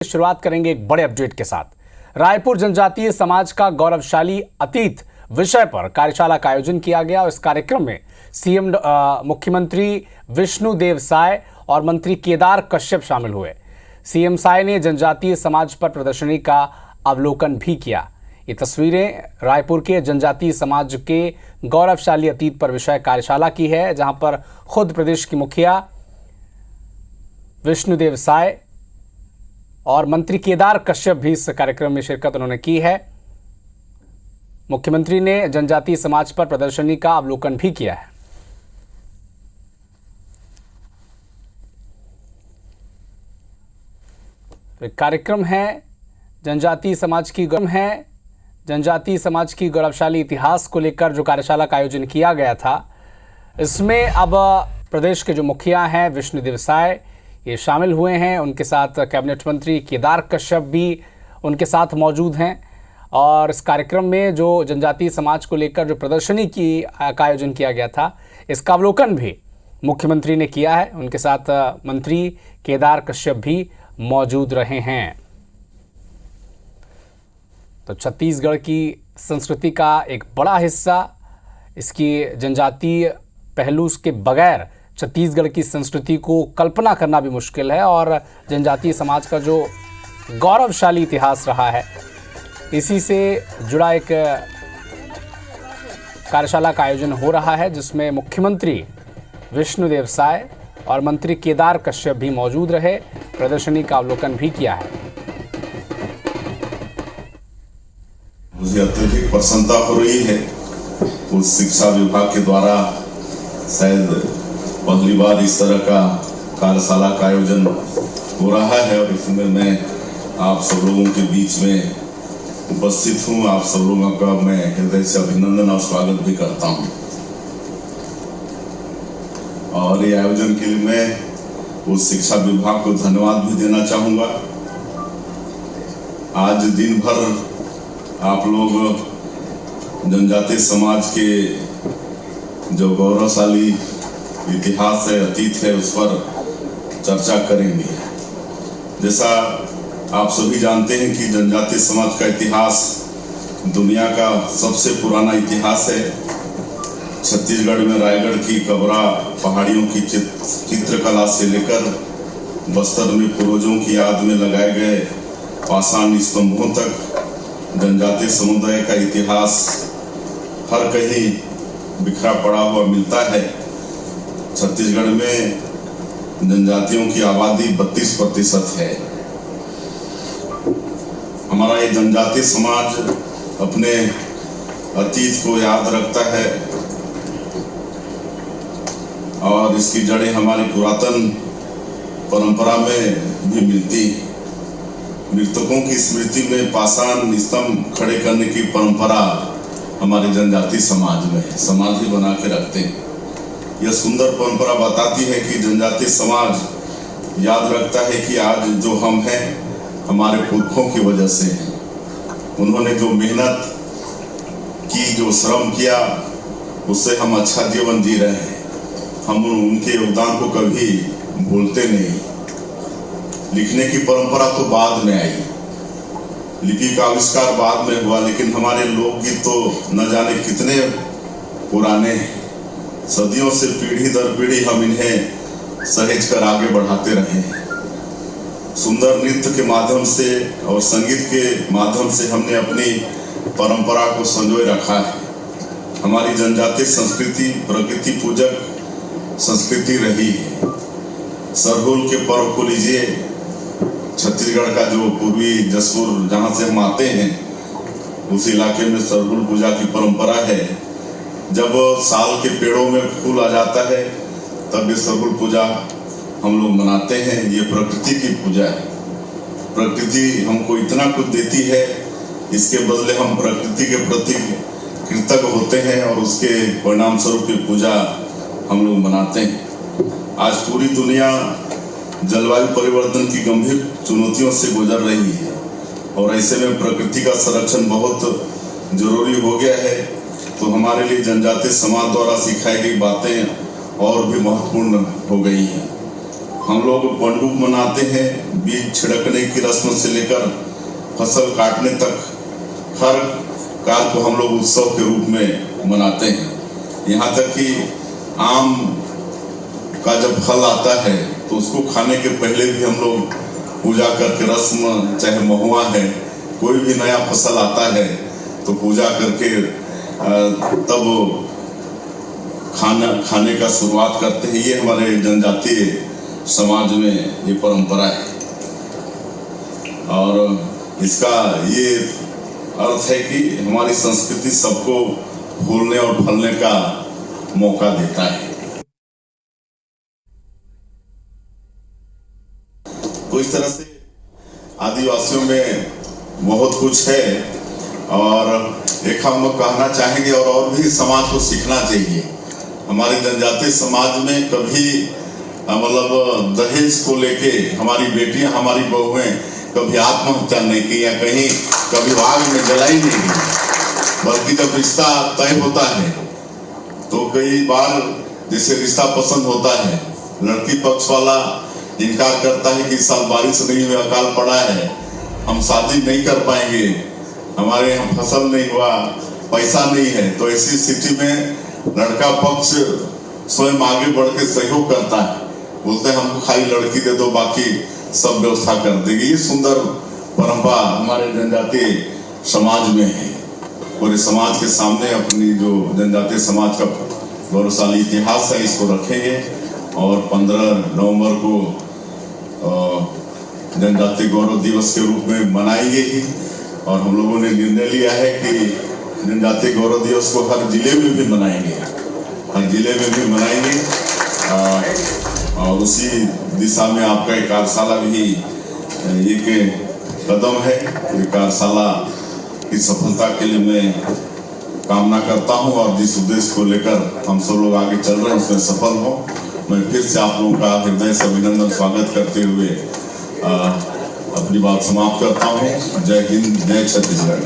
शुरुआत करेंगे एक बड़े अपडेट के साथ। रायपुर जनजातीय समाज का गौरवशाली अतीत विषय पर कार्यशाला का आयोजन किया गया और इस कार्यक्रम में सीएम मुख्यमंत्री विष्णुदेव साय और मंत्री केदार कश्यप शामिल हुए। सीएम साय ने जनजातीय समाज पर प्रदर्शनी का अवलोकन भी किया। ये तस्वीरें रायपुर के जनजातीय समाज के गौरवशाली अतीत पर विषय कार्यशाला की है, जहां पर खुद प्रदेश की मुखिया विष्णुदेव साय और मंत्री केदार कश्यप भी इस कार्यक्रम में शिरकत उन्होंने की है। मुख्यमंत्री ने जनजातीय समाज पर प्रदर्शनी का अवलोकन भी किया है। तो एक कार्यक्रम है जनजातीय समाज की गौरवशाली इतिहास को लेकर जो कार्यशाला का आयोजन किया गया था, इसमें अब प्रदेश के जो मुखिया हैं विष्णुदेव साय ये शामिल हुए हैं। उनके साथ कैबिनेट मंत्री केदार कश्यप भी उनके साथ मौजूद हैं और इस कार्यक्रम में जो जनजातीय समाज को लेकर जो प्रदर्शनी का आयोजन किया गया था, इसका अवलोकन भी मुख्यमंत्री ने किया है। उनके साथ मंत्री केदार कश्यप भी मौजूद रहे हैं। तो छत्तीसगढ़ की संस्कृति का एक बड़ा हिस्सा, इसकी जनजातीय पहलू के बगैर छत्तीसगढ़ की संस्कृति को कल्पना करना भी मुश्किल है और जनजातीय समाज का जो गौरवशाली इतिहास रहा है, इसी से जुड़ा एक कार्यशाला का आयोजन हो रहा है, जिसमें मुख्यमंत्री विष्णुदेव साय और मंत्री केदार कश्यप भी मौजूद रहे, प्रदर्शनी का अवलोकन भी किया है। मुझे अत्यधिक प्रसन्नता हो रही है। उस शिक्षा विभाग के द्वारा शायद पहली बार इस तरह का कार्यशाला का आयोजन हो रहा है और इसमें मैं आप सब लोगों के बीच में उपस्थित हूं। आप सब लोगों का मैं हृदय से अभिनंदन और स्वागत भी करता हूं। और ये आयोजन के लिए मैं उस शिक्षा विभाग को धन्यवाद भी देना चाहूंगा। आज दिन भर आप लोग जनजातीय समाज के जो गौरवशाली इतिहास है, अतीत है, उस पर चर्चा करेंगे। जैसा आप सभी जानते हैं कि जनजातीय समाज का इतिहास दुनिया का सबसे पुराना इतिहास है। छत्तीसगढ़ में रायगढ़ की कबरा पहाड़ियों की चित्रकला से लेकर बस्तर में पूर्वजों की याद में लगाए गए पाषाण स्तंभों तक जनजातीय समुदाय का इतिहास हर कहीं बिखरा पड़ा हुआ मिलता है। छत्तीसगढ़ में जनजातियों की आबादी 32% है। हमारा ये जनजातीय समाज अपने अतीत को याद रखता है और इसकी जड़ें हमारी पुरातन परंपरा में भी मिलती हैं। मृतकों की स्मृति में पाषाण स्तंभ खड़े करने की परंपरा हमारे जनजातीय समाज में है। समाधि बना के रखते हैं। यह सुंदर परंपरा बताती है कि जनजातीय समाज याद रखता है कि आज जो हम हैं हमारे पुरखों की वजह से हैं। उन्होंने जो मेहनत की, जो श्रम किया, उससे हम अच्छा जीवन जी रहे हैं। हम उनके योगदान को कभी भूलते नहीं। लिखने की परंपरा तो बाद में आई, लिपि का आविष्कार बाद में हुआ, लेकिन हमारे लोकगीत तो न जाने कितने पुराने हैं। सदियों से पीढ़ी दर पीढ़ी हम इन्हें सहेज कर आगे बढ़ाते रहे। सुंदर नृत्य के माध्यम से और संगीत के माध्यम से हमने अपनी परंपरा को संजोए रखा है। हमारी जनजातीय संस्कृति प्रकृति पूजक संस्कृति रही है। सरहुल के पर्व को लीजिए, छत्तीसगढ़ का जो पूर्वी जसपुर जहाँ से हम आते हैं, उस इलाके में सरहुल पूजा की परंपरा है। जब साल के पेड़ों में फूल आ जाता है तब ये सरहुल पूजा हम लोग मनाते हैं। ये प्रकृति की पूजा है। प्रकृति हमको इतना कुछ देती है, इसके बदले हम प्रकृति के प्रति कृतज्ञ होते हैं और उसके परिणाम स्वरूप ये पूजा हम लोग मनाते हैं। आज पूरी दुनिया जलवायु परिवर्तन की गंभीर चुनौतियों से गुजर रही है और ऐसे में प्रकृति का संरक्षण बहुत जरूरी हो गया है। तो हमारे लिए जनजातीय समाज द्वारा सिखाई गई बातें और भी महत्वपूर्ण हो गई हैं। हम लोग पंडुब मनाते हैं। बीज छिड़कने की रस्म से लेकर फसल काटने तक हर काल को हम लोग उत्सव के रूप में मनाते हैं। यहाँ तक कि आम का जब फल आता है तो उसको खाने के पहले भी हम लोग पूजा करके रस्म, चाहे महुआ है, कोई भी नया फसल आता है तो पूजा करके तब खाने का शुरुआत करते हैं। ये हमारे जनजातीय समाज में ये परंपरा है और इसका ये अर्थ है कि हमारी संस्कृति सबको फूलने और फलने का मौका देता है। तो इस तरह से आदिवासियों में बहुत कुछ है और एक हम कहना चाहेंगे और भी समाज को सीखना चाहिए। हमारे जनजातीय समाज में कभी मतलब दहेज को लेके हमारी बेटियां, हमारी बहुएं कभी आत्महत्या नहीं की या कहीं कभी आग में जलाई नहीं की, बल्कि जब रिश्ता तय होता है तो कई बार जैसे रिश्ता पसंद होता है, लड़की पक्ष वाला इनकार करता है कि इस साल बारिश नहीं हुई, अकाल पड़ा है, हम शादी नहीं कर पाएंगे, हमारे यहाँ फसल नहीं हुआ, पैसा नहीं है। तो ऐसी स्थिति में लड़का पक्ष स्वयं आगे बढ़ के सहयोग करता है, बोलते हैं हमको खाली लड़की दे दो, बाकी सब व्यवस्था कर देंगे। ये सुंदर परंपरा हमारे जनजातीय समाज में है। पूरे समाज के सामने अपनी जो जनजातीय समाज का गौरवशाली इतिहास है इसको रखेंगे और 15 नवंबर को जनजातीय गौरव दिवस के रूप में मनाएंगे ही। और हम लोगों ने निर्णय लिया है कि जनजातीय गौरव दिवस को हर जिले में भी मनाएंगे, हर जिले में भी मनाएंगे और उसी दिशा में आपका एक कार्यशाला भी एक कदम है। ये कार्यशाला की सफलता के लिए मैं कामना करता हूं और जिस उद्देश्य को लेकर हम सब लोग आगे चल रहे हैं उसमें सफल हो। मैं फिर से आप लोगों का हृदय से अभिनंदन स्वागत करते हुए अपनी बात समाप्त करता हूँ। जय हिंद, जय छत्तीसगढ़।